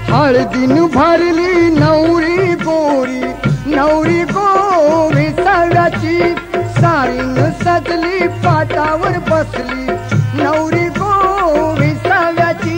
हळदीन भरली नवरी गोरी, नवरी गोरी सळाची, सारीन सजली पाटावर बसली, नवरी गोरी सळाची।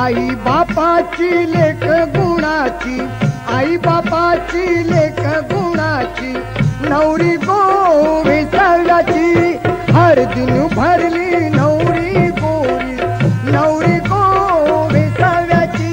आई बापाची लेक गुणाची, आई बापाची लेक गुणाची, नवरी गोरी सळाची, हळदीन भरली नवरी गोरी, नवरी गोरी सळाची।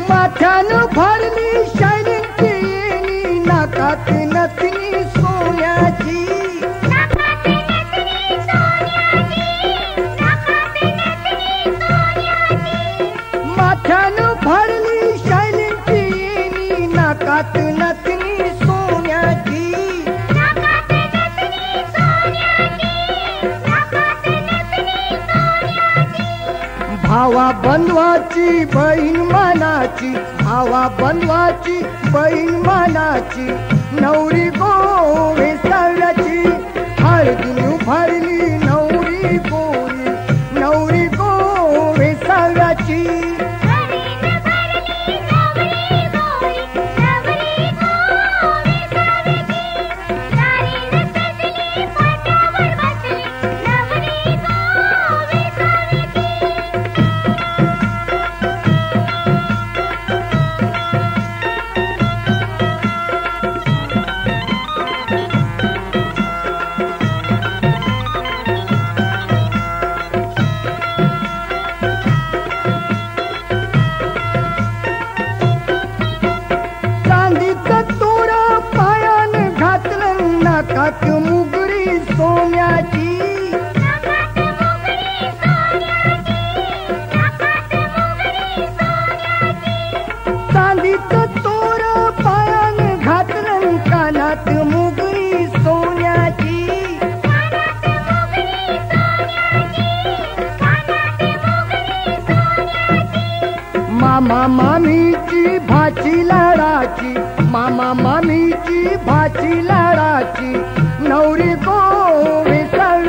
माथ्यानं भरली शायनिंगची येणी, नाकात नथनी सोन्याची, माथ्यानं भरली शायनिंगची येणी, नाकात नथनी सोन्याची। भावा बंधवाची बहीण मानाची, भावा बंधवाची बहीण मानाची, नवरी गोरी सळाची, हळदीन भरली नवरी गोरी, नवरी गोरी सळाची। नाकात मुगरी सोन्याची, चांदीचं तोर पायान घातलं, कानात मुगरी सोन्याची। मामा मामीची भाची लाडाची, मामा मामीची भाची लाडाची, नवरी गोरी सळाची।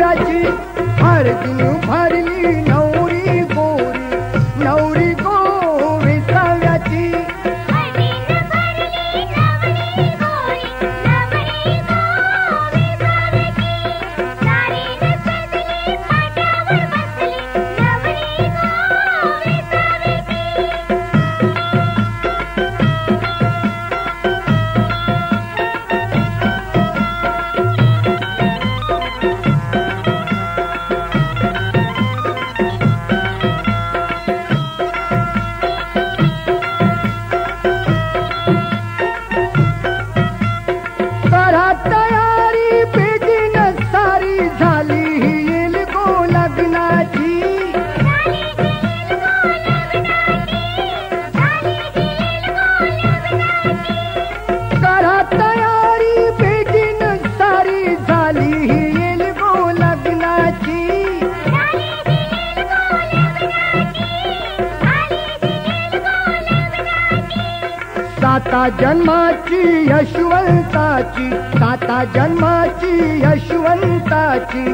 साता जन्माची यशवंताची, साता जन्माची यशवंताची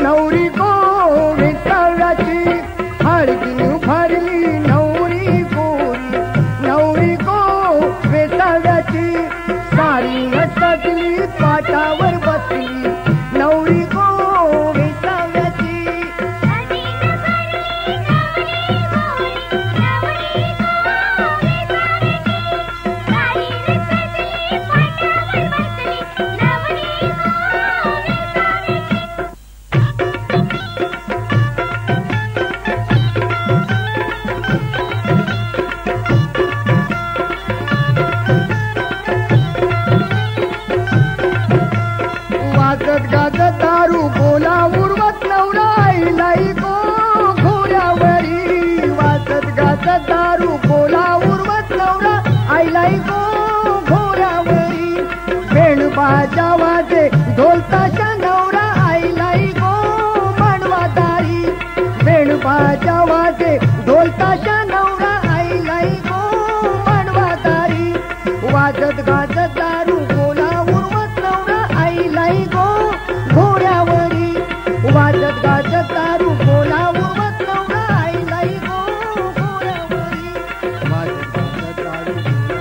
नवरी गोविंदाची, हळदीनं भरली नवरी गोरी, नवरी गोविंदाची, सारी सजली पाटावर बसली नवरी गोविंदाची. वाजत गाजत दारू बोला उर्वत नवरा आईलाई गो घोड्यावरी, वाजत गाजत दारू बोला उर्वत नवरा आईलाई गो घोड्यावरी, वेण बाजा वाजे ढोल ताशा नवरा आईलाई गो मांडवादारी, वेण बाजा वाजे ढोल ताशा नवरा आईलाई गो मांडवादारी, वाजत गाजत दारू बोला उर्वत नवरा आईलाई गो घोड्यावरी, वाजत गाजत दारू बोला उर्वत नवरा आईलाई गो घोड्यावरी, वाजत गाजत दारू बोला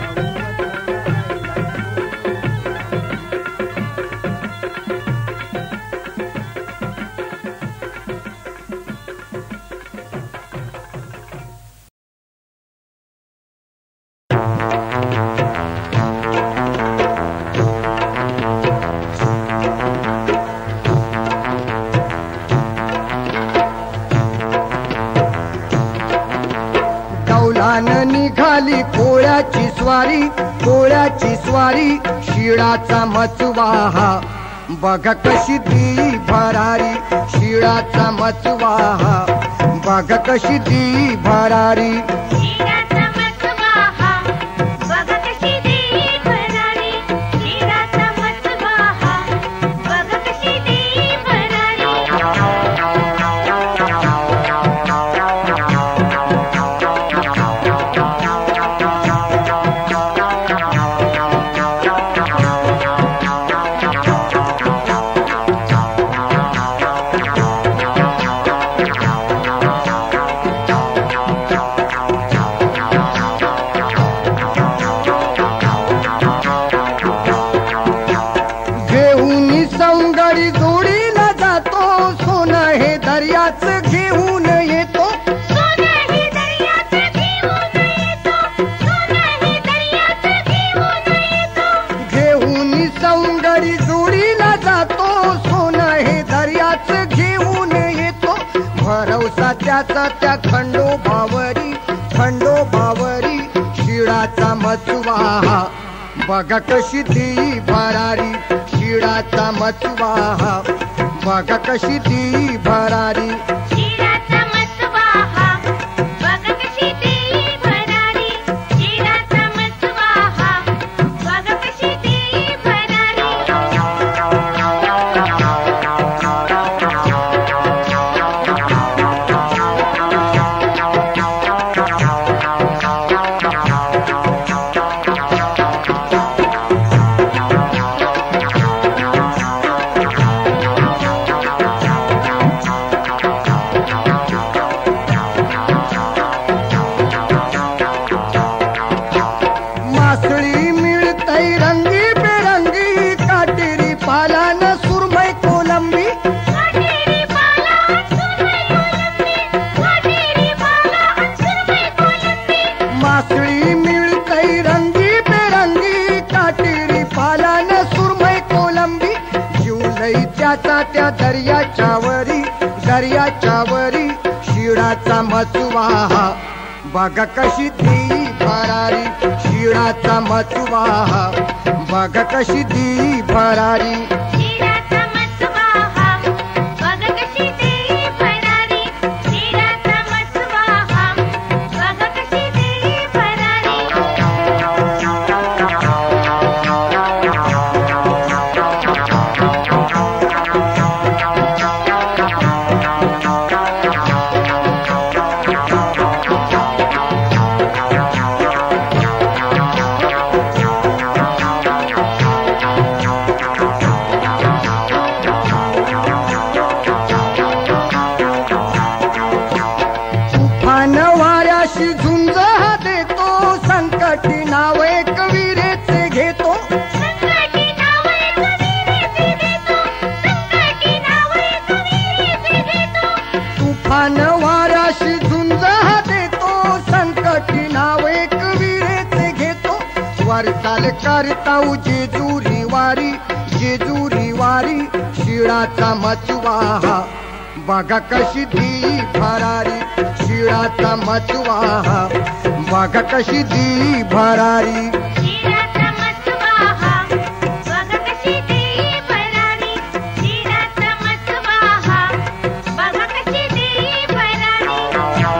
दौलानं निघाली कोळ्याची स्वारी, कोळ्याची स्वारी शिळाचा मचवाहा, बघ कशी दी भरारी, शिळाचा मचवाहा, बघ कशी दी भरारी, शिळाचा मचवाहा, बघ कशी दी भरारी, शिळाचा मचवाहा, बघ कशी दी भरारी. घेऊन सौंदर्य जोडीला जातो, सोनं हे दर्याच घेऊन येतो, सोनं हे दर्याच घेऊन येतो, सोनं हे दर्याच घेऊन येतो, घेऊन सौंदर्य जोडीला जातो, सोनं हे दर्याच घेऊन येतो, भरवसा त्याचा त्या खंडोबावरी, खंडोबावरी शिळाचा मचवाहा, बघ कशी दी भरारी, शिळाचा मचवाहा, बघ कशी दी भरारी, शिळाचा मचवाहा, बघ कशी दी भरारी, शिळाचा मचवाहा, बघ कशी दी भरारी. मासळी मिळतय रंगी बेरंगी, काटेरी पालान सुरमई कोलंबी, काटेरी पाला सुरमई कोलंबी, काटेरी पाला सुरमई कोलंबी, मासळी मिळतय रंगी बेरंगी, काटेरी पालान सुरमई कोलंबी, शिवलई त्याचा त्या दर्याच्या वरी, दर्याच्या वरी शिळाचा मचवाहा, बघ कशी दी भरारी, शिळाचा मचवाहा, बघ कशी दी भरारी, शिळाचा मचवाहा, बघ कशी दी भरारी, शिळाचा मचवाहा, बघ कशी दी भरारी. करताऊ जेजुरी वारी शिळाचा मचवा बघा कशी दी भरारी शिळाचा मचवा बघा कशी दी भरारी शिळाचा मचवा बघा कशी दी भरारी शिळाचा मचवा बघा कशी दी भरारी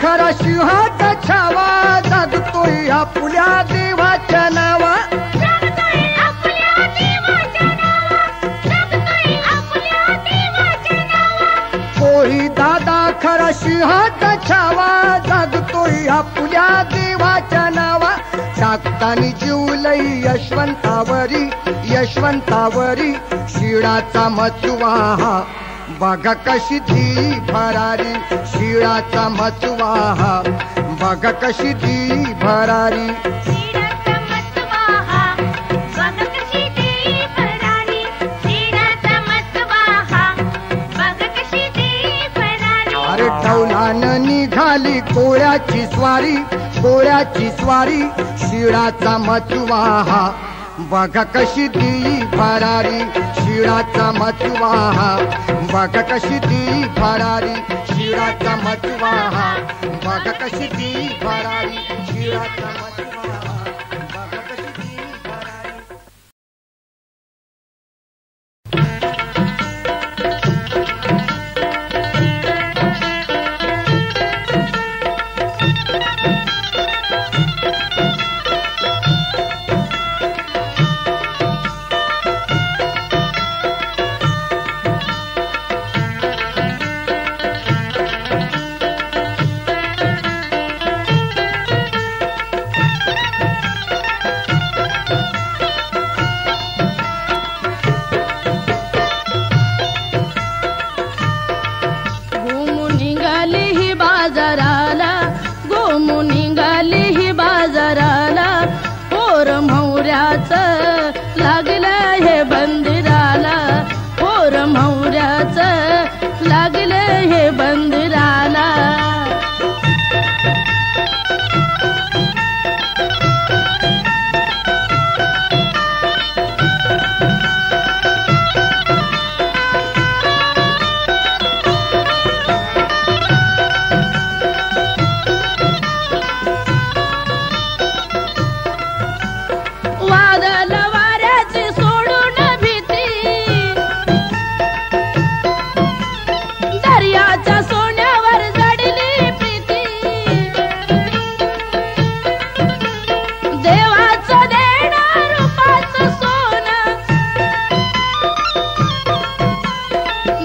खरा शिहाचा छावा जगतोय आपल्या देवाच्या नावा जगतोय आपल्या देवाच्या नावा जगतोय आपल्या देवाच्या नावा कोळी दादा खरा शिहाचा छावा जगतोय आपल्या देवाच्या नावा टाकतानी जीवलई यशवंतावरी शिळाचा मचवा बघा कशी दी भरारी शिळाचा मचवा बघा कशी दी भरारी शिळाचा मचवा बघा कशी दी भरारी शिळाचा मचवा बघा कशी दी भरारी अरे टौलानं निघाली कोळ्याची स्वारी शिळाचा मचवा बघा कशी दी भरारी शिळाचा मचवा बघा कशी दी भरारी शिळाचा मचवा बघा कशी दी भरारी शिळाचा मचवा बघा कशी दी भरारी लागलं हे बंदिराला पोर मौऱ्याचं लागलं हे बंदिराला वादळ वाऱ्याची सोडून भीती दर्याच्या सोन्यावर जडली प्रीती देवाचं देणं रूपाचं सोनं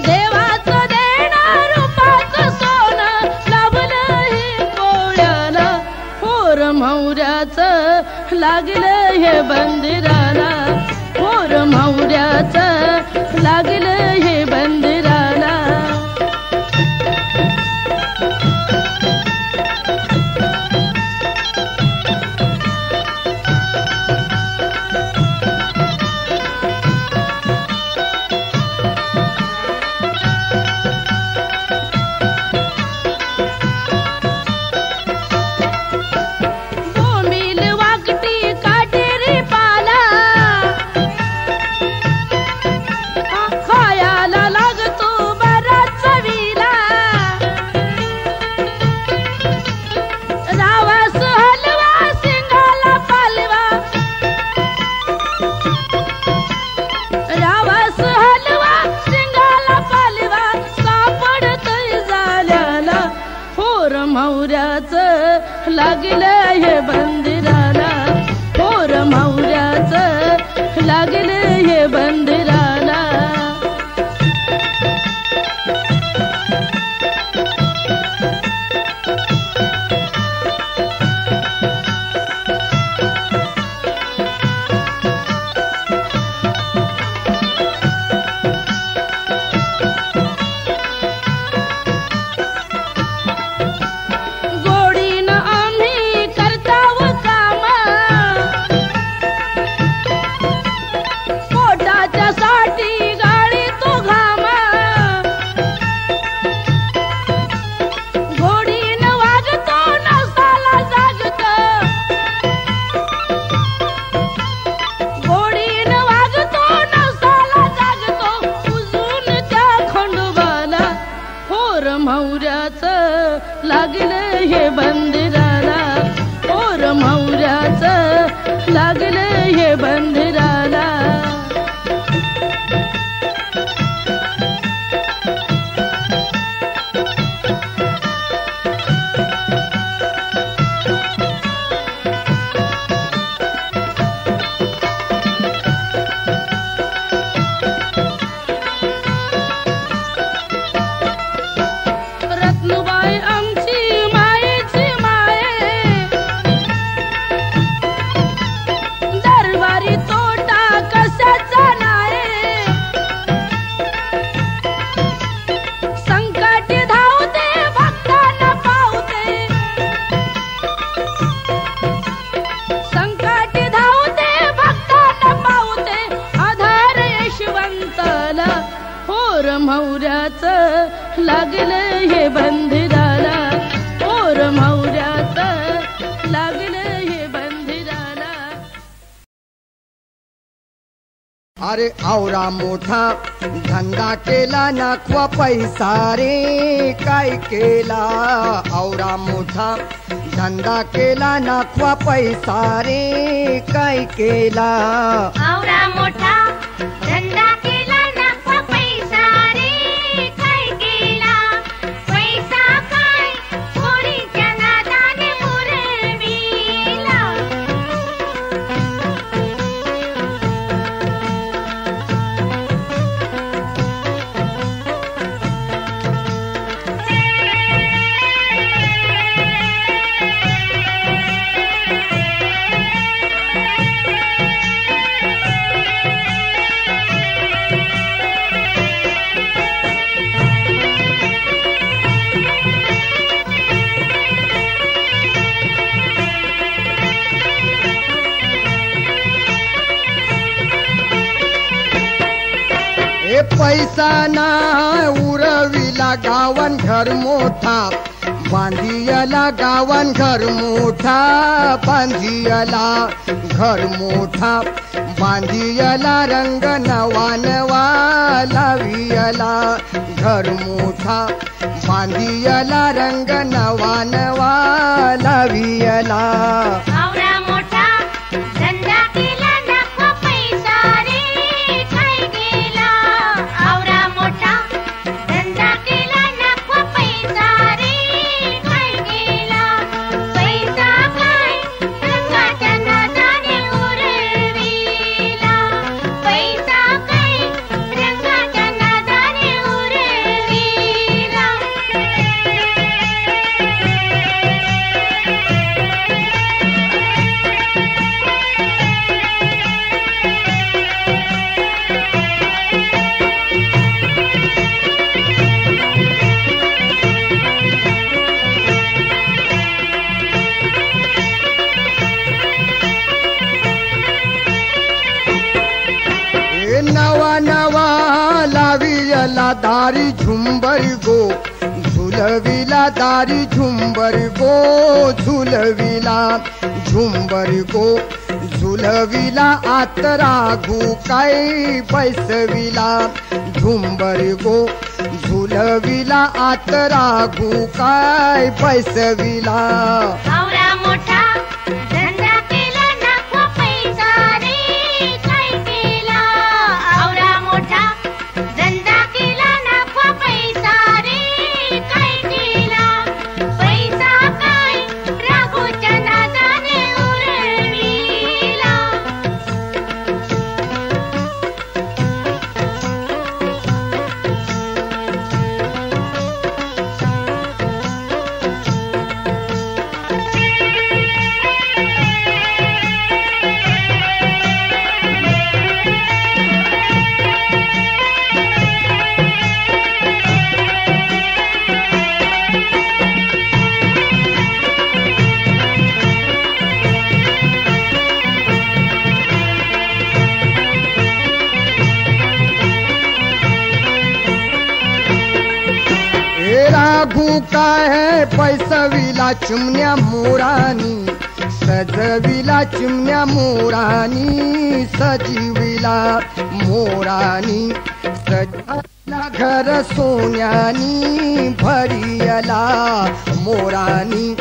देवाचं देणं रूपाचं सोनं लाभलं हे पोळ्याला पोर मौऱ्याचं लागलं हे बंदिराला पोर मौऱ्याचं लागलं हे बंदिराला बोंबील वाकटी काटेरी पाला खायाला लागतो बराच चवीला रावास हलवा सिंगाला पालवा रावास हलवा सिंगाला पालवा सापडतय झाल्याला पोर मौऱ्याचं लागलं हे बंदिराला पोर मौऱ्याचं लागलं हे बंदिराला पोर मौऱ्याचं लागलं हे बंदिराला, पोर मौऱ्याचं लागलं हे बंदिराला. रत्नुबाई आमची मायेची माये, दरबारी तोटा कशाचा नाही. संकटी धावते भक्तांना पावते, संकटी धावते भक्तांना पावते. आधार यशवंताला पोर मौऱ्याचं लागलं हे बंदिराला, पोर मौऱ्याचं लागलं हे बंदिराला. अरे आवरा मोठा धंदा केला नाखवा पैसा रे काय केला. आवरा मोठा धंदा केला नाखवा पैसा रे काय केला. आवरा मोठा धंदा केला नफा पैसा रे काय केला. पैसा काय चोरीच्या नादाने उरविला. पैसा ना उरविला गावन घर मोठा, बांधियला गावन घर मोठा, बांधियला घर मोठा, बांधियला रंग नवा नवा लावियला घर मोठा, बांधियला रंग नवा नवा लावियला. आवरा मोठा धंदा केला नफा पैसा रे काय केला. आवरा मोठा धंदा केला नफा पैसा रे काय केला. पैसा काय रंगाच्या नादाने उरविला. पैसा काय रंगाच्या नादाने उरविला. नवा नवा लावियला दारी झुंबर गो, झुलविला दारी झुंबर गो, झुलविला झुंबर गो, झुलविला आत राघू काय पैसविला झुंबर गो, झुलविला आत राघू काय पैसविला. आवरा मोठा धंदा केला नफा पैसा रे काय केला. आवरा मोठा धंदा केला नफा पैसा रे काय केला. पैसा काय राघूच्या नादाने उरविला. राघू काय है पैसविला चिमण्या मोरानी, सजविला चिमण्या मोरानी, सजीविला मोरानी, सजविला घर सोन्यानी भरियला मोरानी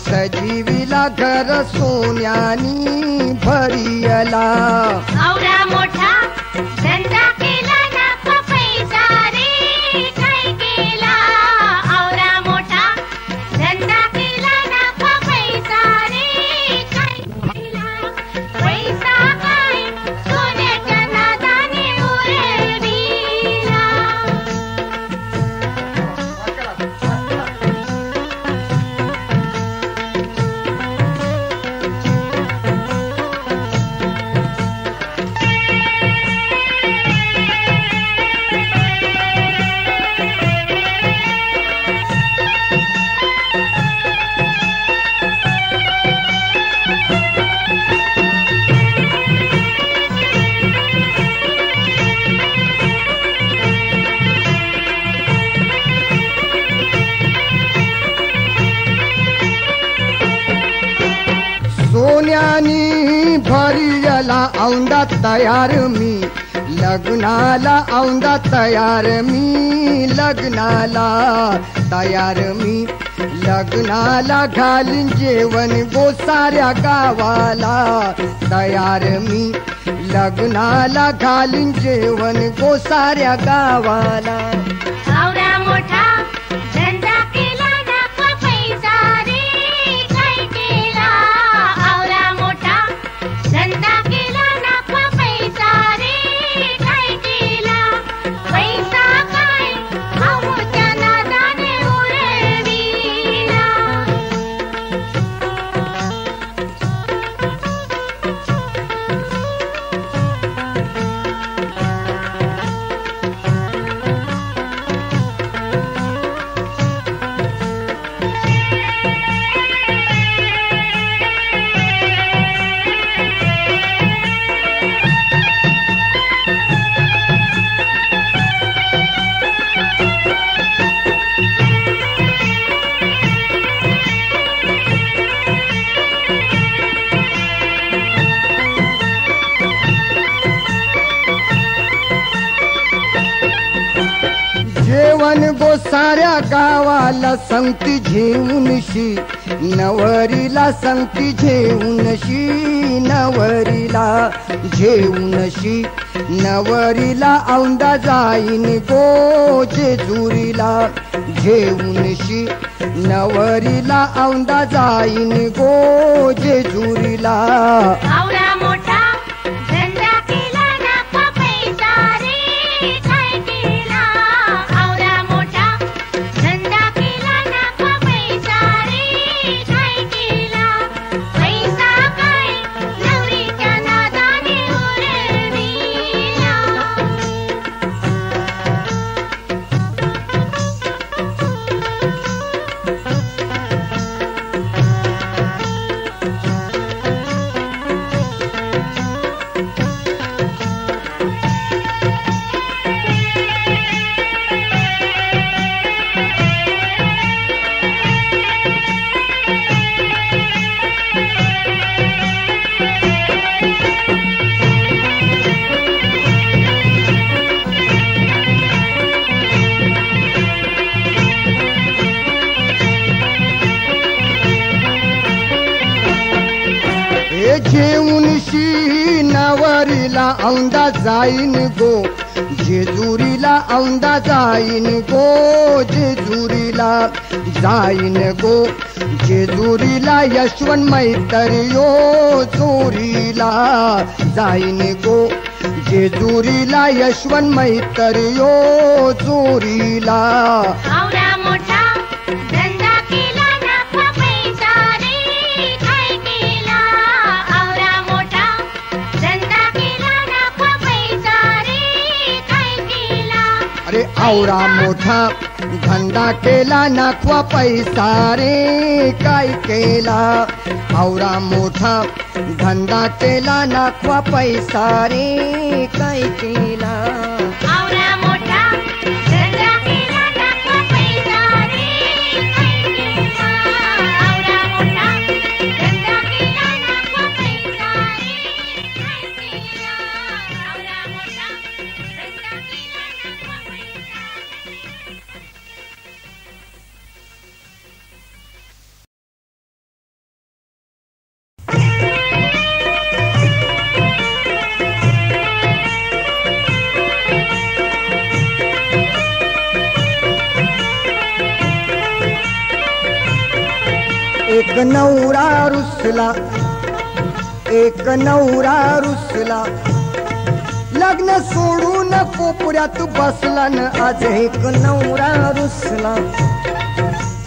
सजीविला घर सोन्यानी भरियला आवरा मोठा धंदा केला नफा पैसा रे काय केला आवरा मोठा धंदा केला नफा पैसा रे काय केला पैसा काय सोन्याच्या नादाने उरविला सोन्यानी भरियला औंदा तयार मी लग्नाला औंदा तयार मी लग्नाला तयार मी लग्नाला घालीन जेवण गो साऱ्या गावाला तयार मी लग्नाला घालीन जेवण गो साऱ्या गावाला आवरा मोठा धंदा केला नफा पैसा रे काय केला आवरा मोठा धंदा केला नफा पैसा रे काय केला पैसा काय आमच्या नादाने उरविला जेवण गो साऱ्या गावाला संगती घेऊनशी नवरीला संगती घेऊनशी नवरीला घेऊनशी नवरीला औंदा जाईन गो जेजुरीला घेऊनशी नवरीला औंदा जाईन गो जेजुरीला आवरा मोठा धंदा केला नफा पैसा रे काय केला आवरा मोठा धंदा केला नफा पैसा रे काय केला पैसा काय नवरीच्या नादाने उरविला हे जेऊनशी नवरीला औंदा जाईन गो जेजुरीला औंदा जाईन गो जेजुरीला जाईन गो जेजुरीला यशवंत मैत्रियो चोरीला जाईन गो जेजुरीला यशवंत मैत्रियो चोरीला आवरा मोठा धंदा केला नफा पैसा रे काय केला आवरा मोठा धंदा केला नफा पैसा रे काय केला अरे आवरा मोठा धंदा केला नखवा पैसा रे काय केला आवरा मोठा धंदा केला नखवा पैसा रे काय केला आवरा मोठा धंदा केला नफा पैसा रे काय केला आवरा मोठा धंदा केला नफा पैसा रे काय केला आवरा मोठा धंदा केला नफा पैसा एक नवरा रुसला, एक नवरा रुसला, लग्न सोडून कोपऱ्यात बसला न आज एक नवरा रुसला,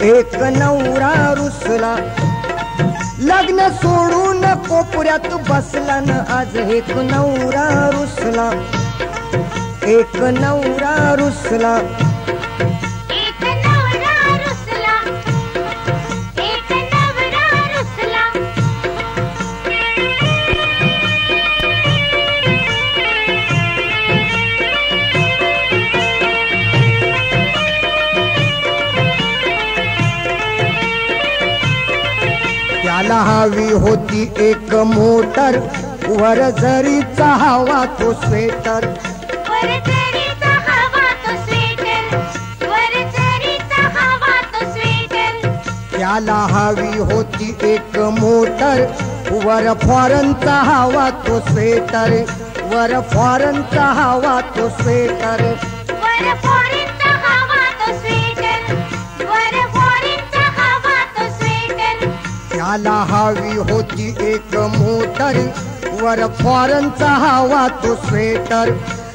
एक नवरा रुसला, लग्न सोडून कोपऱ्यात बसला न आज एक नवरा रुसला, एक नवरा रुसला, एक नवरा रुसला, एक नवरा रुसला. त्याला हवी होती एक मोटर, वर जरीचा हवा तो स्वेटर, वर जरीचा हवा तो स्वेटर, वर जरीचा हवा तो स्वेटर. त्याला हवी होती एक मोटर, वर फॉरनचा हवा तो स्वेटर, वर फॉरनचा हवा तो स्वेटर. वर फॉरेनचा हवा तो स्वेटर, वर फॉरेनचा हवा तो स्वेटर. त्याला हवी होती एक मोटर, वर फॉरनचा हवा तो स्वेटर.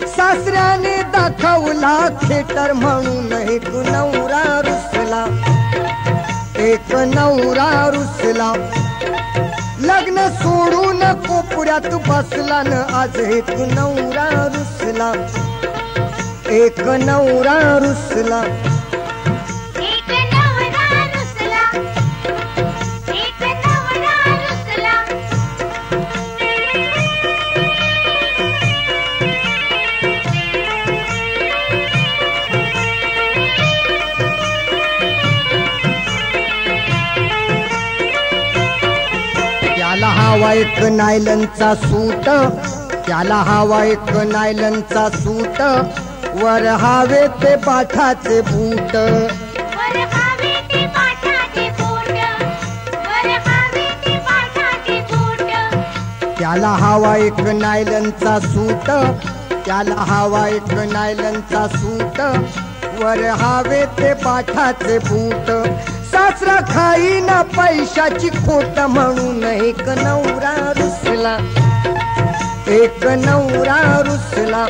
सासऱ्याने दाखवला थिएटर म्हणून एक नवरा रुसला, एक नवरा रुसला, लग्न सोडून कोपऱ्यात बसला न आज एक नवरा रुसला, एक नवरा रुसला. एक नवरा रुसला, एक नवरा रुसला. त्याला हवा एक नायलनचा सूट, त्याला हवा एक नायलनचा सूट, वर हवे ते पाठाचे बूट, वर हवे ते पाठाचे बूट, वर हवे ते पाठाचे बूट. त्याला हवा एक नायलनचा सूट, त्याला हवा एक नायलनचा सूट, वर हवे ते पाठाचे बूट. सासरा खाईना पैशाची खोट म्हणून एक नवरा रुसला, एक नवरा रुसला,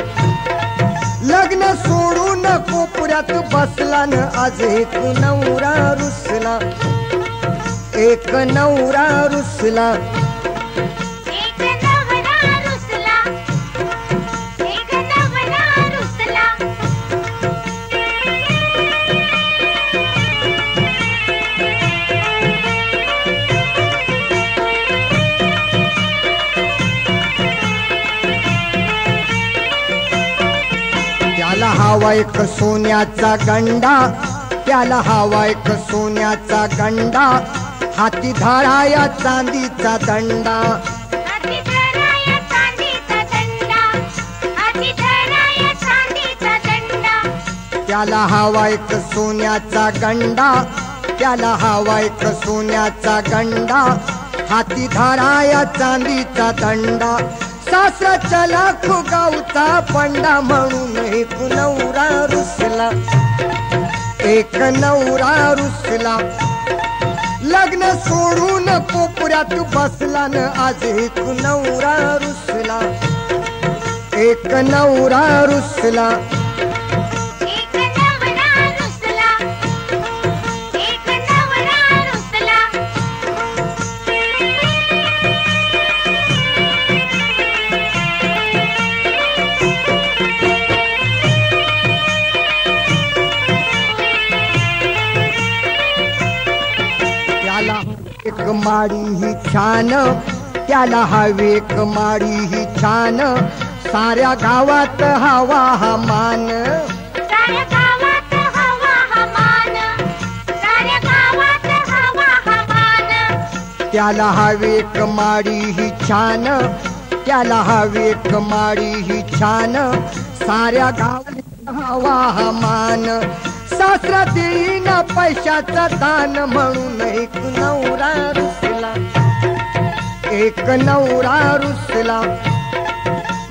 लग्न सोडून कोपऱ्यात बसला न आज एक नवरा रुसला, एक नवरा रुसला. एक नवरा रुसला, एक नवरा रुसला. त्याला हवा एक सोन्याचा गंडा, त्याला हवा एक सोन्याचा गंडा, हाती धराया चांदीचा दंडा. हाती धराया चांदीचा दंडा, हाती धराया चांदीचा दंडा. त्याला हवा एक सोन्याचा गंडा, त्याला हवा एक सोन्याचा गंडा, हाती धराया चांदीचा दंडा. सासराच्या लाखो गावचा पंडा म्हणून एक नवरा रुसला, एक नवरा रुसला, लग्न सोडून कोपऱ्यात बसला न आज एक नवरा रुसला, एक नवरा रुसला. एक नवरा रुसला, एक नवरा रुसला. त्याला एक माडी ही छान, त्याला हवी एक माडी ही छान, साऱ्या गावात हवा हा मान, साऱ्या गावात हवा हा मान, साऱ्या गावात हवा हा मान. त्याला हवी एक माडी ही छान, त्याला हवी एक माडी ही छान, साऱ्या गावात हवा हा मान. सासरा देईना पैशाचा दान म्हणून एक नवरा रुसला, एक नवरा रुसला,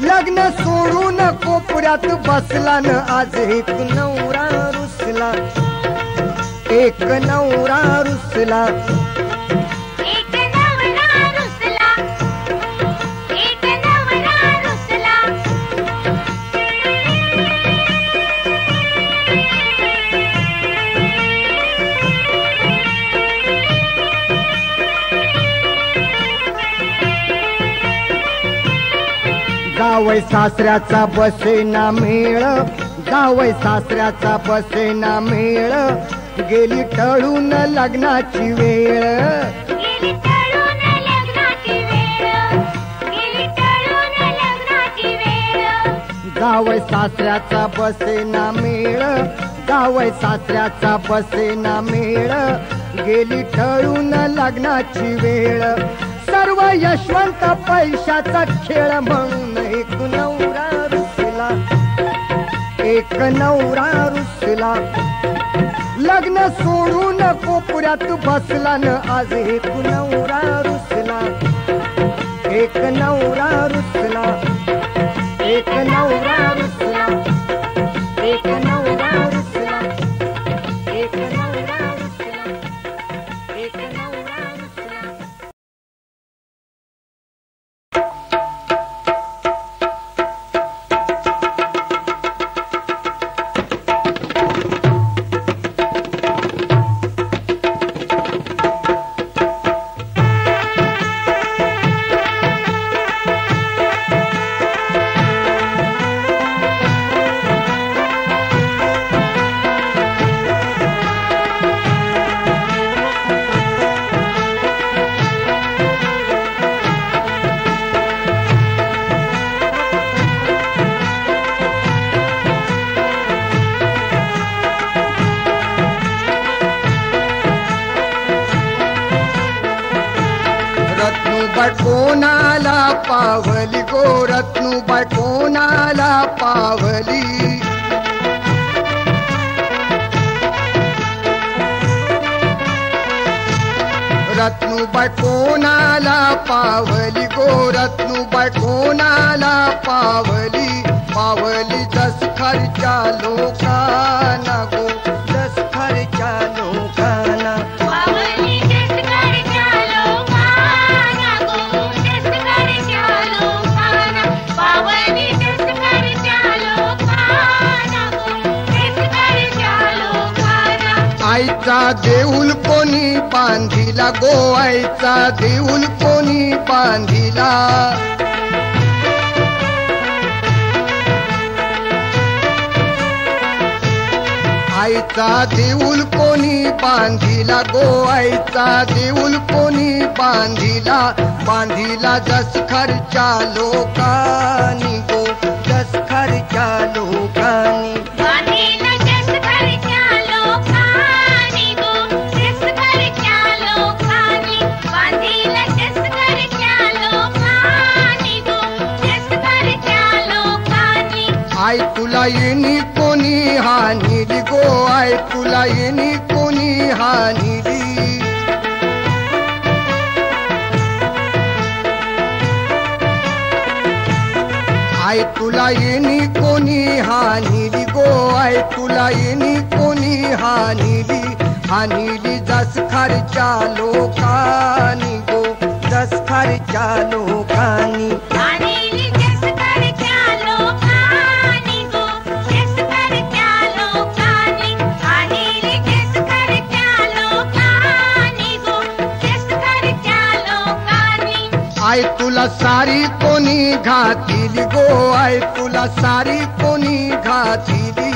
लग्न सोडून कोपऱ्यात बसला न आज एक नवरा रुसला, एक नवरा रुसला. जावई सासऱ्याचा बसेना मेळ, जावई सासऱ्याचा बसेना मेळ, गेली टळून लग्नाची वेळ, गेली टळून लग्नाची वेळ, गेली टळून लग्नाची वेळ. जावई सासऱ्याचा बसेना मेळ, जावई सासऱ्याचा बसेना मेळ, गेली टळून लग्नाची वेळ. सर्व यशवंत पैशाचा खेळ म्हणून एक नवरा रुसला, एक नवरा रुसला. लग्न सोडून कोपऱ्यात बसला न आज एक नवरा रुसला, एक नवरा रुसला, एक नवरा रुसला, एक नवरा रुसला, एक नवरा रुसला, एक नवरा रुसला. रत्नूबाई कोणाला पावली गो, रत्नूबाई कोणाला पावली. रत्नूबाई कोणाला पावली गो, रत्नूबाई कोणाला पावली. पावली जस खर्चा लोकांना गो, जस खर्चा लोकांना. पावली जस खर्चा लोकांना गो, जस खर्चा लोकांना. पावली जस खर्चा लोकांना गो, जस खर्चा लोकांना. आईचा देऊल कोणी बांधिला गो, आईचा देऊल कोणी बांधिला. आईचा देऊल कोणी बांधिला गो, आईचा देऊल कोणी बांधिला. बांधिला जस खर्चा लोकांनी गो, जस खर्चा लोकांनी. बांधिला जस खर्चा लोकांनी गो, जस खर्चा लोकांनी. बांधिला जस खर्चा लोकांनी गो, जस खर्चा लोकांनी. आई तुला येणी कोणी हानिली गो, आई तुला येणी कोणी हानिली. आई तुला येणी कोणी हानिली गो, आई तुला येणी कोणी हानिली. हानिली जस खर्चा लोकांनी गो, जस खर्चा लोकांनी. बांधिली जस खर्चा लोकांनी गो, जस खर्चा लोकांनी. बांधिली जस खर्चा लोकांनी गो, जस खर्चा लोकांनी. आई तुला सारी कोणी घातिली गो, आई तुला सारी कोणी घातिली.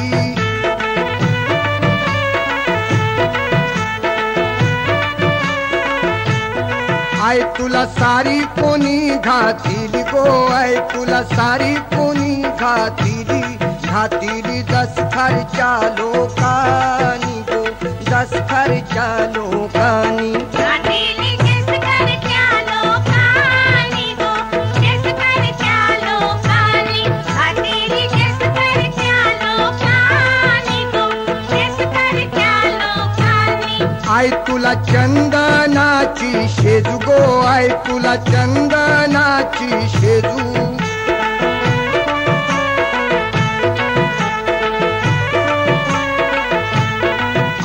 आई तुला सारी कोणी घातिली गो, आई तुला सारी कोणी घातिली. घातिली जस खर्चा लोकांनी गो, जस खर्चा लोकांनी. बांधिली जस खर्चा लोकांनी गो, जस खर्चा लोकांनी. बांधिली जस खर्चा लोकांनी गो, जस खर्चा लोकांनी. आई तुला चंदनाची शेजू गो, आई तुला चंदनाची शेजू.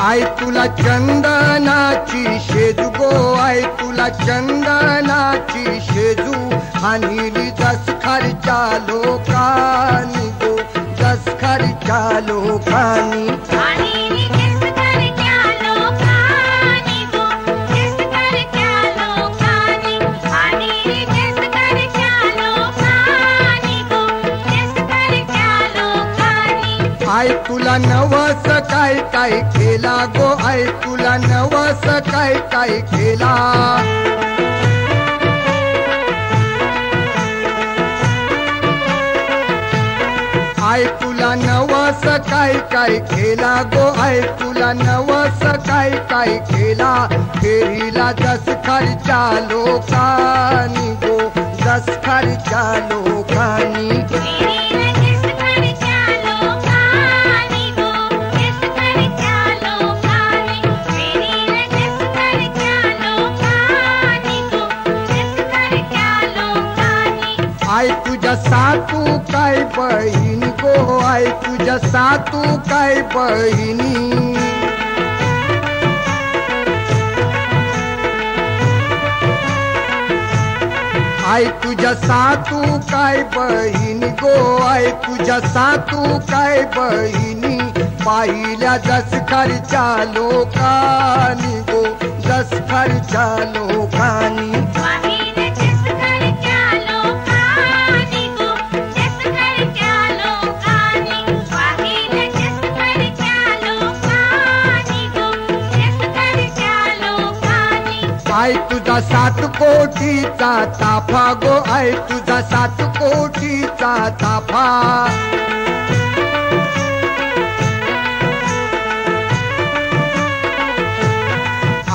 आई तुला चंदनाची शेजू गो, आई तुला चंदनाची शेजू. हानिली जस खर्चा लोकांनी गो, जस खर्चा लोकांनी. बांधिली जस खर्चा लोकांनी गो, जस खर्चा लोकांनी. बांधिली जस खर्चा लोकांनी गो, आई तुला नवस काय काय केला गो आई तुला नवस काय काय केला आई तुला नवस काय काय केला गो आई तुला नवस काय काय केला फेरीला जस खर्चा लोकांनी गो जस खर्चा लोकांनी आई तुझ्या सातू काय बहिणी गो आई तुझ्या सातू काय बहिणी आई तुझ्या सातू काय बहिणी गो आई तुझ्या सातू काय बहिणी पाहिल्या जस खर्चा लोकांनी गो जस खर्चा लोकांनी आई तुझा 7 कोटीचा ताफा गो आई तुझा 7 कोटीचा ताफा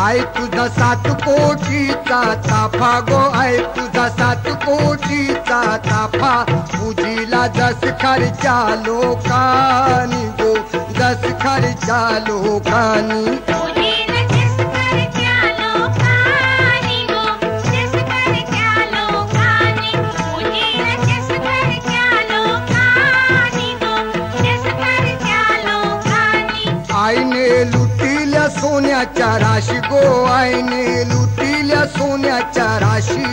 आई तुझा 7 कोटीचा ताफा गो आई तुझा 7 कोटीचा ताफा पूजीला जस खर्चा लोकांनी गो जस खर्चा लोकांनी आईने लुटिल्या सोन्याच्या राशी गो आईने लुटिल्या सोन्याच्या राशी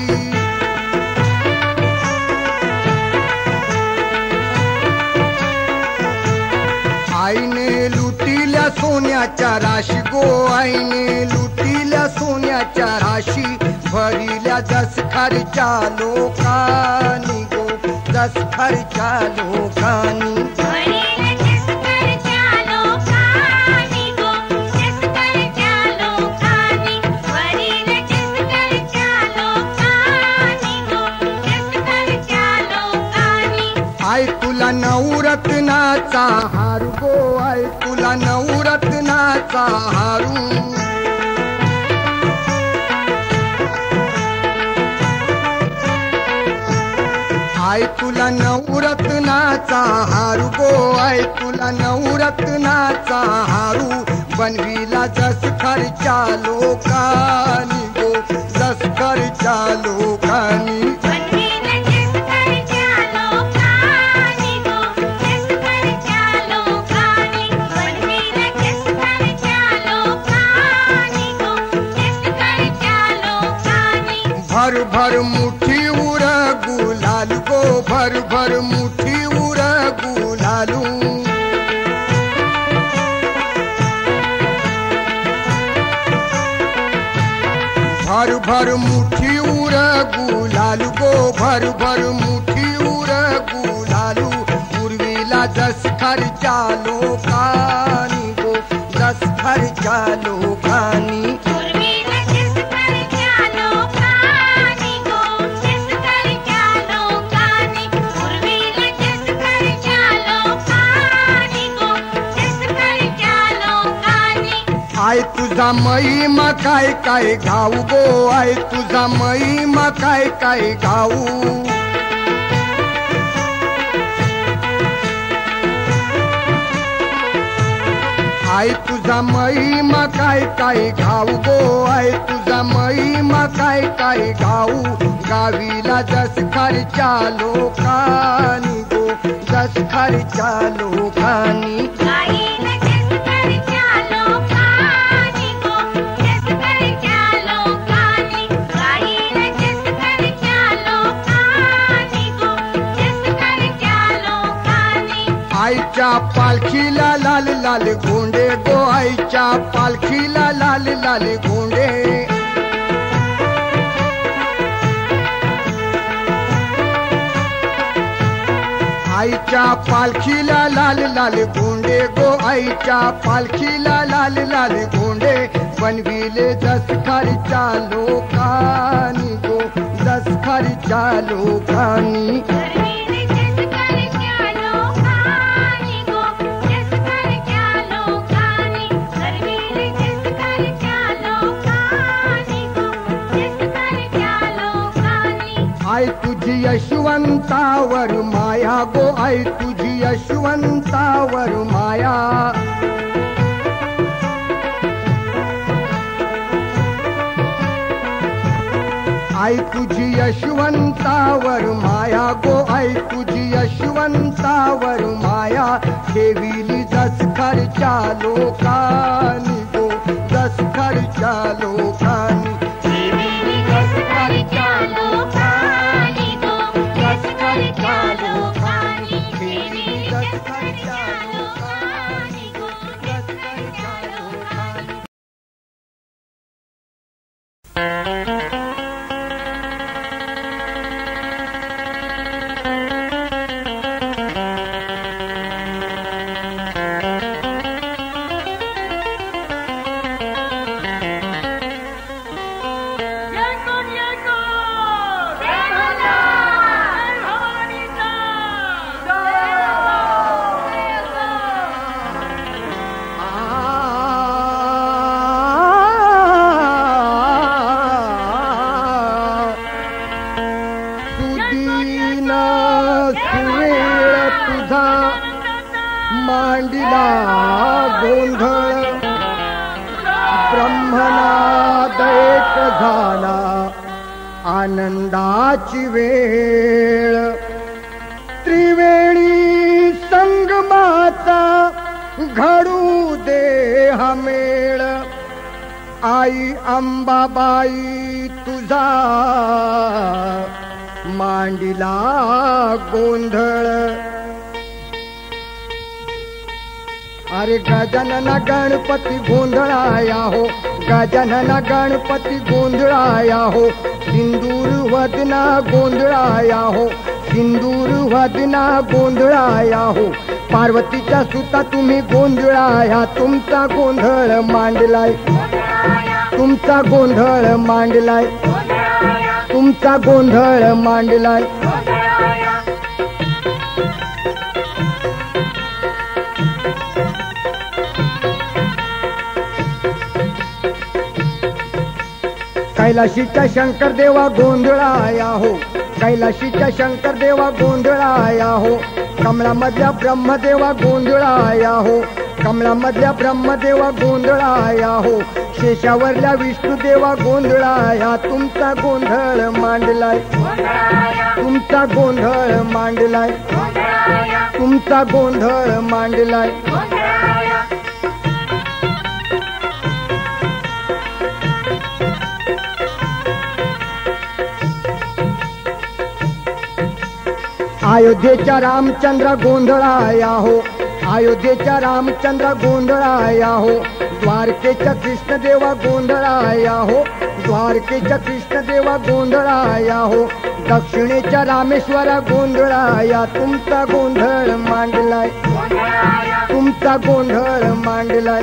आईने लुटिल्या सोन्याच्या राशी गो आईने लुटिल्या सोन्याच्या राशी भरिल्या जस खर्चा लोकांनी गो जस खर्चा लोकांनी आई तुला नवरत्नाचा हारू गो आई तुला नवरत्नाचा हारू आई तुला नवरत्नाचा हारू गो आई तुला नवरत्नाचा हारू बनविला जस खर्चा लोकांनी गो जस खर्चा लोकांनी भर भर मुठी उर गुलाल गो भर भर मुठी उर गुलालू भर भर मुठी उर गुलालू गो भर भर मुठी उर गुलालू उर्वीला जस खर्चा लोकांनी गो जस खर्चा लोकांनी आई तुझा महिमा काय काय गाऊ गो आई तुझा महिमा काय काय गाऊ आई तुझा महिमा काय काय गाऊ गो आई तुझा महिमा काय काय गाऊ गावीला जस खर्चा लोकांनी गो जस खर्चा लोकांनी आईच्या पालखीला लाल लाल गोंडे गो आईच्या पालखीला लाल लाल गोंडे आईच्या पालखीला लाल लाल गोंडे गो आईच्या पालखीला लाल लाल गोंडे बनविले दसखारीच्या लोकांनी गो दसखारीच्या लोकांनी आई तुझी यशवंतावर माया गो आई तुझी यशवंतावर माया आई तुझी यशवंतावर माया गो आई तुझी यशवंतावर माया ठेविली दसखारीच्या लोकांनी गो दसखारीच्या लोकांनी मांडिला गोंधळ ब्रह्मनाद एक झाला आनंदाची वेळ त्रिवेणी संगमाचा घडू दे हा मेळ आई अंबाबाई तुझा मांडिला गोंधळ अरे गजानन गणपती गोंधळाया हो गजानन गणपती गोंधळाया हो सिंदूर वदना गोंधळाया हो सिंदूर वदना गोंधळाया हो पार्वतीच्या सुता तुम्ही गोंधळाया तुमचा गोंधळ मांडलाय तुमचा गोंधळ मांडलाय तुमचा गोंधळ मांडलाय कैलाशीच्या शंकर देवा गोंधळाया हो कैलाशीच्या शंकर देवा गोंधळाया हो कमळामधल्या ब्रह्मदेवा गोंधळाया हो कमळामधल्या ब्रह्मदेवा गोंधळाया हो शेषावरल्या विष्णुदेवा गोंधळाया तुमचा गोंधळ मांडलाय तुमचा गोंधळ मांडलाय तुमचा गोंधळ मांडलाय अयोध्येच्या रामचंद्र गोंधळाया हो अयोध्येच्या रामचंद्र गोंधळाया हो द्वारकेच्या कृष्णदेवा गोंधळाया हो द्वारकेच्या कृष्णदेवा गोंधळाया हो दक्षिणेच्या रामेश्वरा गोंधळाया तुमचा गोंधळ मांडलाय तुमचा गोंधळ मांडलाय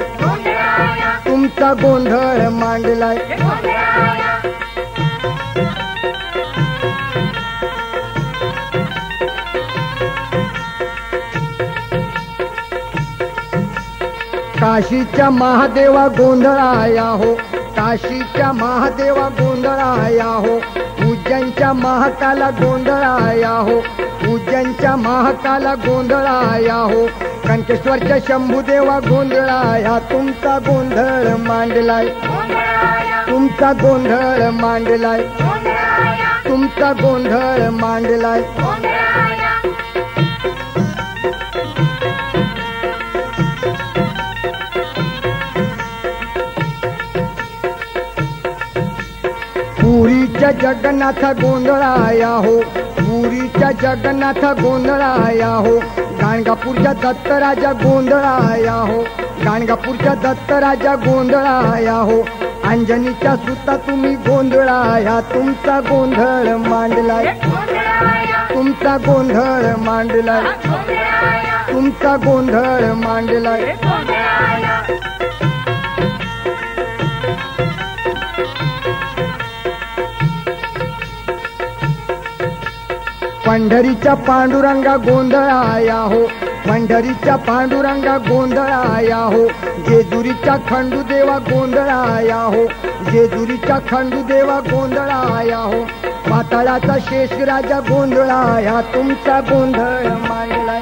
तुमचा गोंधळ मांडलाय काशीच्या महादेवा गोंधळाया हो काशीच्या महादेवा गोंधळाया हो उज्जैनच्या महाकाला गोंधळाया हो उज्जैनच्या महाकाला गोंधळाया हो कंकेश्वरच्या शंभूदेवा गोंधळाया तुमचा गोंधळ मांडलाय तुमचा गोंधळ मांडलाय तुमचा गोंधळ मांडलाय पुरीच्या जगन्नाथ गोंधळाया हो पुरीच्या जगन्नाथ गोंधळाया हो गाणगापूरच्या दत्तराजा गोंधळाया हो गाणगापूरच्या दत्तराजा गोंधळाया हो अंजनीच्या सुता तुम्ही गोंधळाया तुमचा गोंधळ मांडलाय तुमचा गोंधळ मांडलाय तुमचा गोंधळ मांडलाय पंढरीच्या पांडुरंगा गोंधळाया हो पंढरीच्या पांडुरंगा गोंधळाया हो जेजुरीच्या खंडूदेवा गोंधळाया हो जेजुरीच्या खंडूदेवा गोंधळाया हो पाताळाचा शेषराजा गोंधळाया तुमचा गोंधळ मांडलाय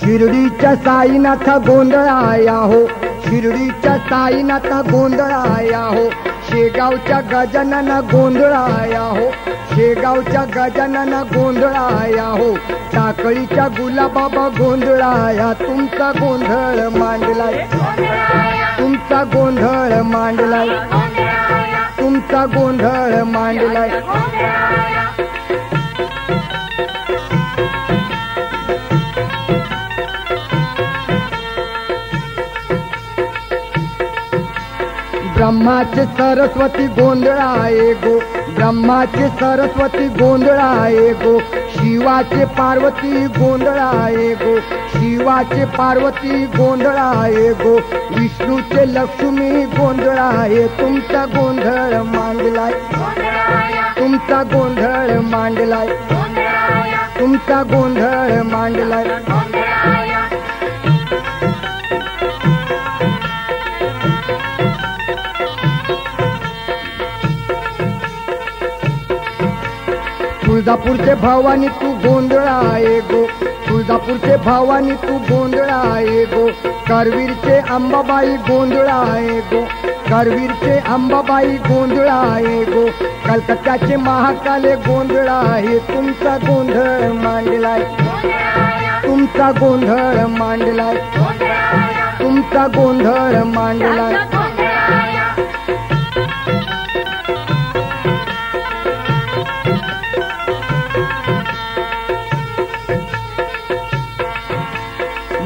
शिर्डीच्या साईनाथा गोंधळाया हो शिर्डीच्या साईनाथा गोंधळाया हो शेगावच्या गजानना गोंधळाया हो शेगावच्या गजानना गोंधळाया हो टाकळीच्या गुलाबाबा गोंधळाया तुमचा गोंधळ मांडलाय तुमचा गोंधळ मांडलाय तुमचा गोंधळ मांडलाय ब्रह्माचे सरस्वती गोंधळाये गो ब्रह्माचे सरस्वती गोंधळाये गो शिवाचे पार्वती गोंधळाये गो शिवाचे पार्वती गोंधळाये गो विष्णूचे लक्ष्मी गोंधळाये तुमचा गोंधळ मांडलाय तुमचा गोंधळ मांडलाय तुमचा गोंधळ मांडलाय तुळजापूरचे भवानी तू गोंधळाये गो तुळजापूरचे भवानी तू गोंधळाये गो करवीरचे अंबाबाई गोंधळाये गो करवीरचे अंबाबाई गोंधळाये गो कलकत्त्याचे महाकाले गोंधळाये तुमचा गोंधळ मांडलाय तुमचा गोंधळ मांडलाय तुमचा गोंधळ मांडलाय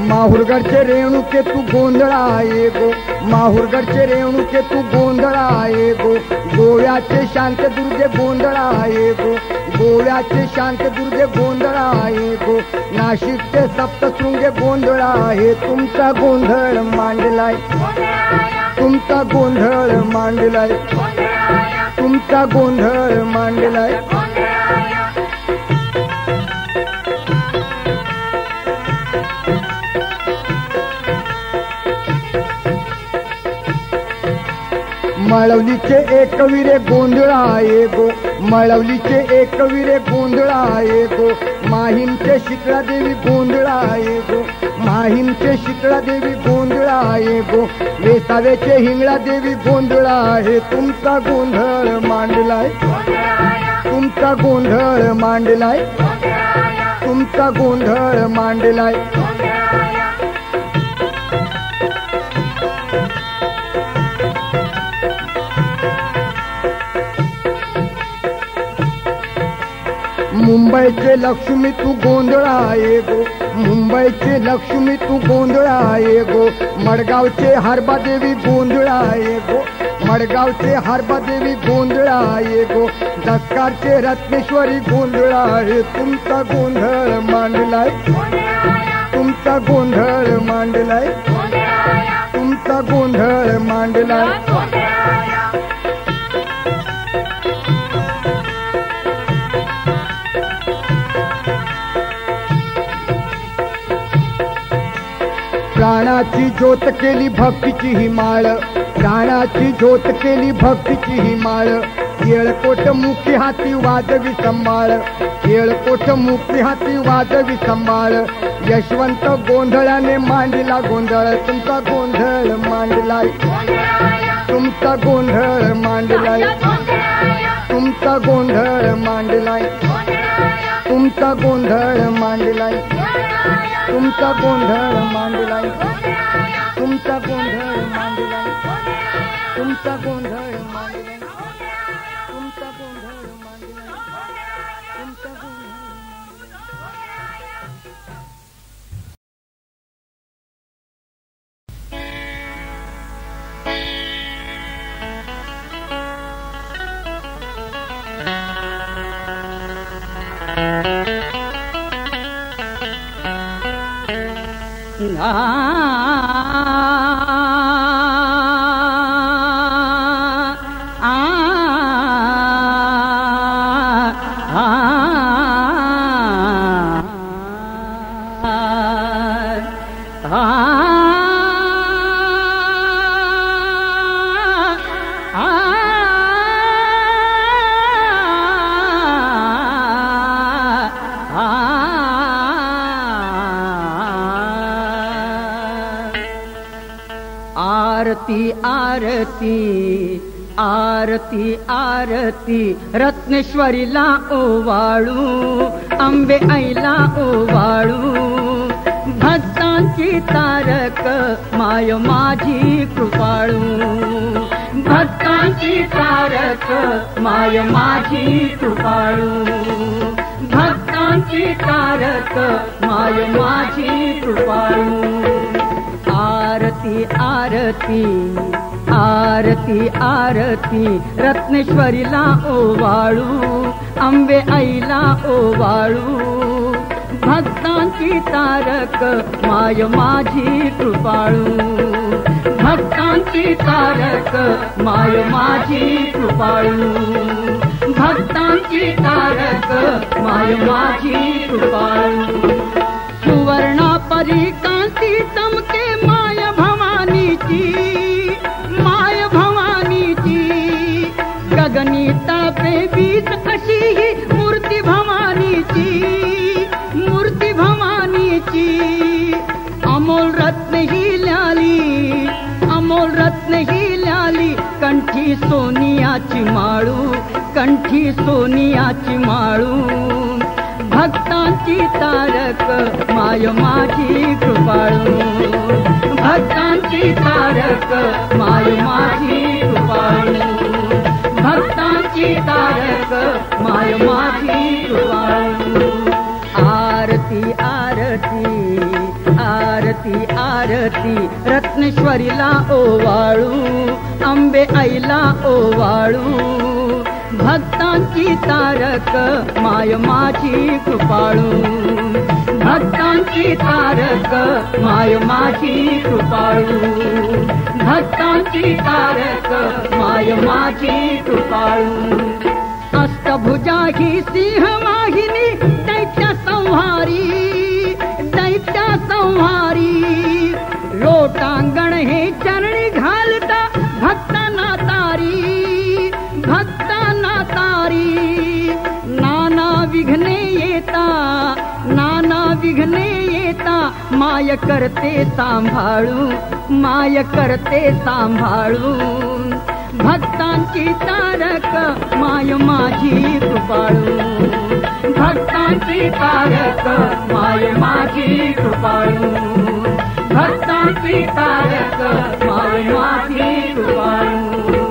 माहुरगडचे रेणुके तू गोंधळाये गो माहुरगडचे रेणुके तू गोंधळाये गो गोव्याचे शांतदुर्गे गोंधळाये गो गोव्याचे शांतदुर्गे गोंधळाये गो नाशिकचे सप्तशृंगे गोंधळाये तुमचा गोंधळ मांडलाय तुमचा गोंधळ मांडलाय तुमचा गोंधळ मांडलाय मळवलीचे एकविरे गोंधळाये गो मळवलीचे एकविरे गोंधळाये गो माहीमचे शितळादेवी गोंधळाये गो माहीमचे शितळादेवी गोंधळाये गो वेसाव्याचे हिंगळादेवी गोंधळाये तुमचा गोंधळ मांडलाय तुमचा गोंधळ मांडलाय तुमचा गोंधळ मांडलाय मुंबईचे लक्ष्मी तू गोंधळाये गो मुंबईचे लक्ष्मी तू गोंधळाये गो मडगावचे हरबादेवी गोंधळाये गो मडगावचे हरबादेवी गोंधळाये गो दसकारचे रत्नेश्वरी गोंधळाये तुमचा गोंधळ मांडलाय तुमचा गोंधळ मांडलाय तुमचा गोंधळ मांडलाय प्राणाची ज्योत केली भक्तीची ही माळ प्राणाची ज्योत केली भक्तीची ही माळ येळकोट मुखी हाती वाजवी संभाळ येळकोट मुखी हाती वाजवी संभाळ यशवंत गोंधळाने मांडला गोंधळ तुमचा गोंधळ मांडलाय तुमचा गोंधळ मांडलाय तुमचा गोंधळ मांडलाय तुमचा गोंधळ मांडलाय तुमचा गोंधळ मांडलाय तुमचा गोंधळ मांडलाय तुमचा गोंधळ मांडलाय तुमचा गोंधळ मांडलाय तुमचा गोंधळ आरती आरती आरती आरती रत्नेश्वरीला ओवाळू अंबे आईला ओवाळू भक्तांची तारक माय माझी कृपाळू भक्तांची तारक माय माझी कृपाळू भक्तांची तारक माय माझी कृपाळू आरती आरती आरती आरती रत्नेश्वरीला ओवाळू अंबे आईला ओवाळू भक्तांची तारक माय माझी कृपाळू भक्तांची तारक माय माझी कृपाळू भक्तांची तारक माय माझी कृपाळू सुवर्णा परी कांती चमके माय भवानीची माय भवानीची गगनी तळपे बीज अशी ही मूर्ती भवानीची मूर्ती भवानीची अमोल रत्न ही ल्याली अमोल रत्न ही ल्याली कंठी सोनियाची माळू कंठी सोनियाची माळू भक्तांची तारक माय माझी कृपाळू भक्तांची तारक माय माझी कृपाळू भक्तांची तारक माय माझी कृपाळू आरती आरती आरती आरती रत्नेश्वरीला ओवाळू अंबे आईला ओवाळू भक्तांची तारक माय माझी कृपाळू भक्तांची तारक माय माझी कृपाळू भक्तांची तारक माय माझी कृपाळू अष्टभुजा ही सिंहवाहिनी दैत्य संहारी दैत्य संहारी लोटांगण हे चरणी घालता भक्तांना तारी भक्तांना तारी नाना विघ्ने येता नाना विघ्ने येता माय करते सांभाळू माय करते सांभाळू भक्तांची तारक माय माझी कृपाळू भक्तांची तारक माय माझी कृपाळू भक्तांची तारक माय माझी कृपाळू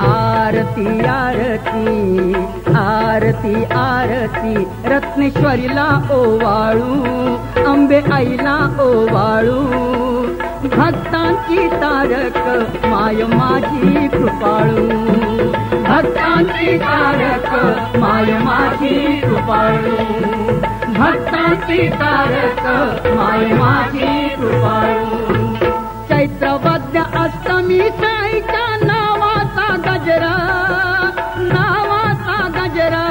आरती आरती आरती आरती रत्नेश्वरीला ओवाळू अंबे आईला ओवाळू भक्तांची तारक माय माझी कृपाळू भक्तांची तारक माय माझी कृपाळू भक्तांची तारक माय माझी कृपाळू चैत्रवद्य अष्टमी साईच्या नावाचा गजरा नावाचा गजरा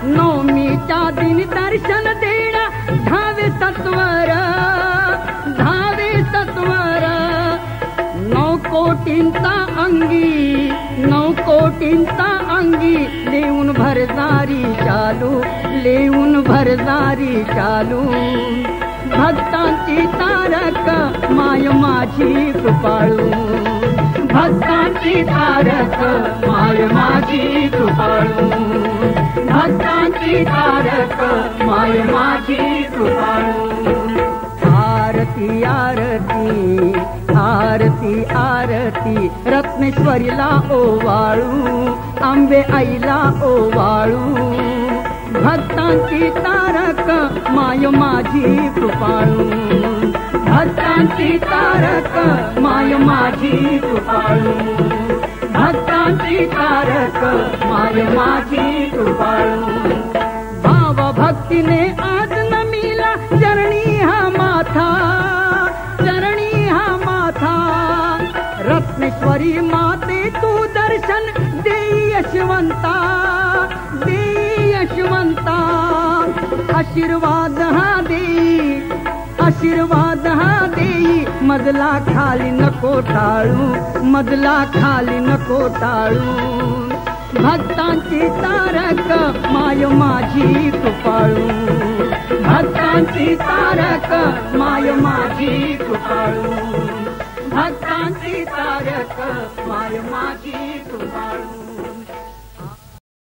नवमीच्या दिन दर्शन देणा धावे सत्वर धावे सत्वर 9 कोटींचा अंगी 9 कोटींचा अंगी लेऊन भरदारी चालू लेऊन भरदारी चालू भक्तांची तारक माय माझी कृपाळू भक्तांची तारक माय माझी कृपाळू भक्तांची तारक माय माझी कृपाळू आरती आरती आरती आरती रत्नेश्वरीला ओवाळू अंबे आईला ओवाळू भक्तांची तारक माय माझी कृपाळू भक्तांची तारक माय माझी कृपाळू भक्तांची तारक माय माझी कृपाळू भाव तिने आज नमीला चरणी हा माथा, चरणी हा माथा. रत्नेश्वरी माते तू दर्शन देई यशवंता, देई यशवंता. आशीर्वाद हा देई, आशीर्वाद हा देई. मजला खाली नको टाळू, मजला खाली नको टाळू. भक्तांची तारक माय माझी कृपाळू, भक्तांची तारक माय माझी कृपाळू. भक्तांची तारक माय माझी